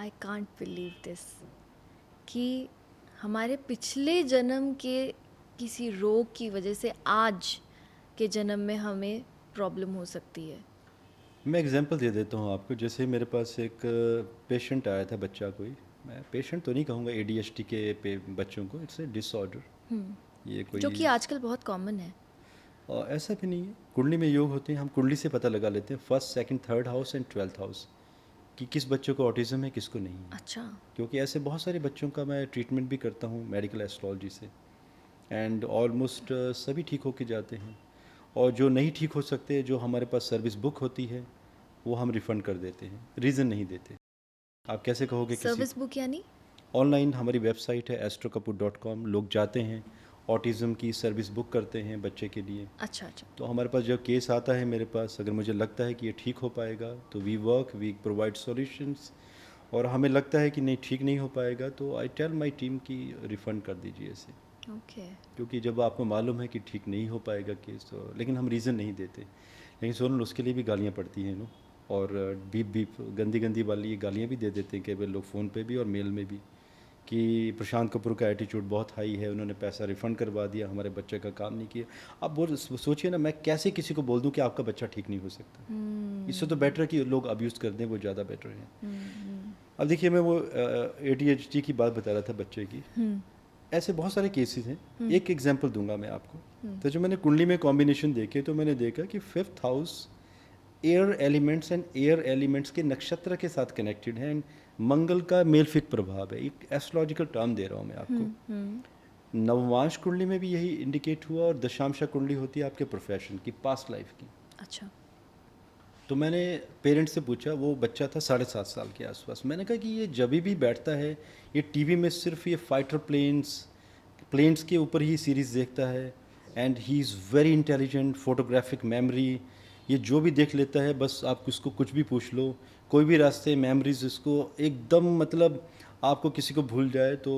I can't believe this कि हमारे पिछले जन्म के किसी रोग की वजह से आज के जन्म में हमें प्रॉब्लम हो सकती है। मैं एग्जांपल दे देता हूँ आपको। जैसे मेरे पास एक पेशेंट आया था, बच्चा कोई, मैं पेशेंट तो नहीं कहूँगा, ADHD के बच्चों को, इट्स ए डिसऑर्डर। ये जो कोई कि आजकल बहुत कॉमन है। ऐसा भी नहीं है। कुंडली में योग होते हैं, हम कुंडली से पता लगा लेते हैं first second third house and 12th house कि किस बच्चे को ऑटिज़म है, किसको नहीं है। अच्छा। क्योंकि ऐसे बहुत सारे बच्चों का मैं ट्रीटमेंट भी करता हूँ मेडिकल एस्ट्रोलॉजी से, एंड ऑलमोस्ट सभी ठीक होके जाते हैं। और जो नहीं ठीक हो सकते, जो हमारे पास सर्विस बुक होती है, वो हम रिफ़ंड कर देते हैं, रीज़न नहीं देते। आप कैसे कहोगे किसी सर्विस बुक यानी? ऑनलाइन हमारी वेबसाइट है astrokapur.com, लोग जाते हैं, ऑटिज़म की सर्विस बुक करते हैं बच्चे के लिए। अच्छा अच्छा। तो हमारे पास जब केस आता है मेरे पास, अगर मुझे लगता है कि ये ठीक हो पाएगा तो वी प्रोवाइड सॉल्यूशंस। और हमें लगता है कि नहीं, ठीक नहीं हो पाएगा, तो आई टेल माय टीम की रिफ़ंड कर दीजिए इसे। ओके। क्योंकि जब आपको मालूम है कि ठीक नहीं हो पाएगा केस, तो लेकिन हम रीज़न नहीं देते। लेकिन सोनल, उसके लिए भी गालियाँ पड़ती हैं नो, और बीप बीप गंदी गंदी वाली ये गालियाँ भी दे देते हैं कई बार लोग फ़ोन पे भी और मेल में भी, कि प्रशांत कपूर का एटीट्यूड बहुत हाई है, उन्होंने पैसा रिफ़ंड करवा दिया, हमारे बच्चे का काम नहीं किया। अब वो सोचिए ना, मैं कैसे किसी को बोल दूं कि आपका बच्चा ठीक नहीं हो सकता। इससे तो बेटर है कि लोग अब्यूज़ कर दें, वो ज़्यादा बेटर है। अब देखिए, मैं वो ADHD की बात बता रहा था बच्चे की। ऐसे बहुत सारे केसेस हैं। एक एग्जांपल दूंगा मैं आपको। तो जो मैंने कुंडली में कॉम्बिनेशन देखे, तो मैंने देखा कि 5th house air elements and air elements के नक्षत्र के साथ कनेक्टेड है, एंड मंगल का मेलफिक प्रभाव है। एक एस्ट्रोलॉजिकल टर्म दे रहा हूँ मैं आपको। नवमांश कुंडली में भी यही इंडिकेट हुआ, और दशांशा कुंडली होती है आपके प्रोफेशन की, पास्ट लाइफ की। अच्छा। तो मैंने पेरेंट्स से पूछा, वो बच्चा था 7.5 साल के आसपास। मैंने कहा कि ये जब भी बैठता है, ये टीवी में सिर्फ ये फाइटर प्लेन्स के ऊपर ही सीरीज़ देखता है, and he is very intelligent, photographic memory, ये जो भी देख लेता है, बस आप उसको कुछ भी पूछ लो, कोई भी रास्ते मेमोरीज इसको एकदम, मतलब आपको किसी को भूल जाए तो।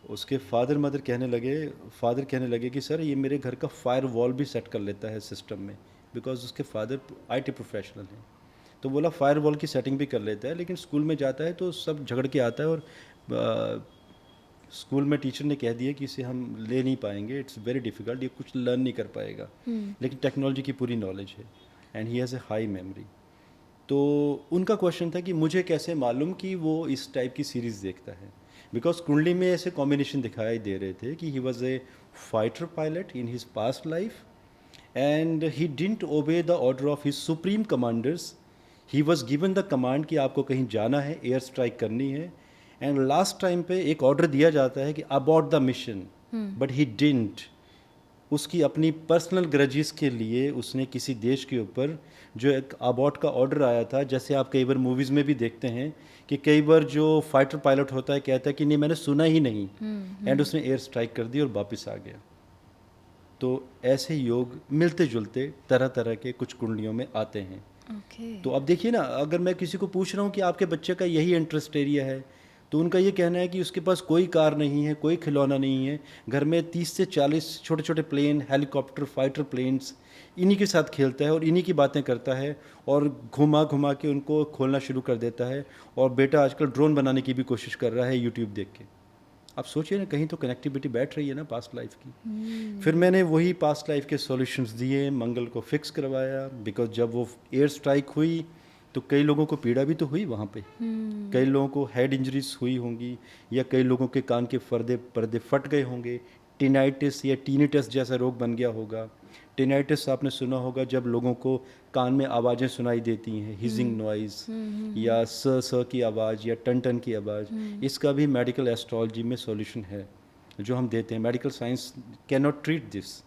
उसके फादर कहने लगे कि सर, ये मेरे घर का फायर वॉल भी सेट कर लेता है सिस्टम में, बिकॉज उसके फादर IT प्रोफेशनल हैं। तो बोला फायर वॉल की सेटिंग भी कर लेता है, लेकिन स्कूल में जाता है तो सब झगड़ के आता है, और स्कूल में टीचर ने कह दिया कि इसे हम ले नहीं पाएंगे, इट्स वेरी डिफ़िकल्ट, ये कुछ लर्न नहीं कर पाएगा। लेकिन टेक्नोलॉजी की पूरी नॉलेज है, and he has a high memory. तो उनका क्वेश्चन था कि मुझे कैसे मालूम कि वो इस टाइप की सीरीज़ देखता है, बिकॉज कुंडली में ऐसे कॉम्बिनेशन दिखाई दे रहे थे कि he was A fighter pilot in his past life, and he didn't obey the order of his supreme commanders. He was given the command कि आपको कहीं जाना है, एयर स्ट्राइक करनी है, एंड लास्ट टाइम पे एक ऑर्डर दिया जाता है कि abort the mission, but he didn't. उसकी अपनी पर्सनल ग्रजेस के लिए उसने किसी देश के ऊपर जो एक अबॉर्ट का ऑर्डर आया था, जैसे आप कई बार मूवीज़ में भी देखते हैं कि कई बार जो फाइटर पायलट होता है कहता है कि नहीं, मैंने सुना ही नहीं, एंड उसने एयर स्ट्राइक कर दी और वापस आ गया। तो ऐसे योग मिलते जुलते तरह तरह के कुछ कुंडलियों में आते हैं। ओके। तो अब देखिए ना, अगर मैं किसी को पूछ रहा हूँ कि आपके बच्चे का यही इंटरेस्ट एरिया है, तो उनका ये कहना है कि उसके पास कोई कार नहीं है, कोई खिलौना नहीं है, घर में 30 से 40 छोटे छोटे प्लेन, हेलीकॉप्टर, फाइटर प्लेन्स, इन्हीं के साथ खेलता है और इन्हीं की बातें करता है, और घुमा घुमा के उनको खोलना शुरू कर देता है। और बेटा आजकल ड्रोन बनाने की भी कोशिश कर रहा है यूट्यूब देख के। आप सोचिए ना, कहीं तो कनेक्टिविटी बैठ रही है ना पास्ट लाइफ की। फिर मैंने वही पास्ट लाइफ के सॉल्यूशंस दिए, मंगल को फिक्स करवाया, बिकॉज जब वो एयर स्ट्राइक हुई तो कई लोगों को पीड़ा भी तो हुई वहाँ पे। कई लोगों को हेड इंजरीज हुई होंगी, या कई लोगों के कान के पर्दे फट गए होंगे, टिनाइटिस या टीनिटस जैसा रोग बन गया होगा। टिनाइटिस आपने सुना होगा, जब लोगों को कान में आवाज़ें सुनाई देती हैं, हिजिंग नॉइज़, या स की आवाज़, या टन टन की आवाज़। इसका भी मेडिकल एस्ट्रोलॉजी में सॉल्यूशन है जो हम देते हैं। Medical science can not treat this.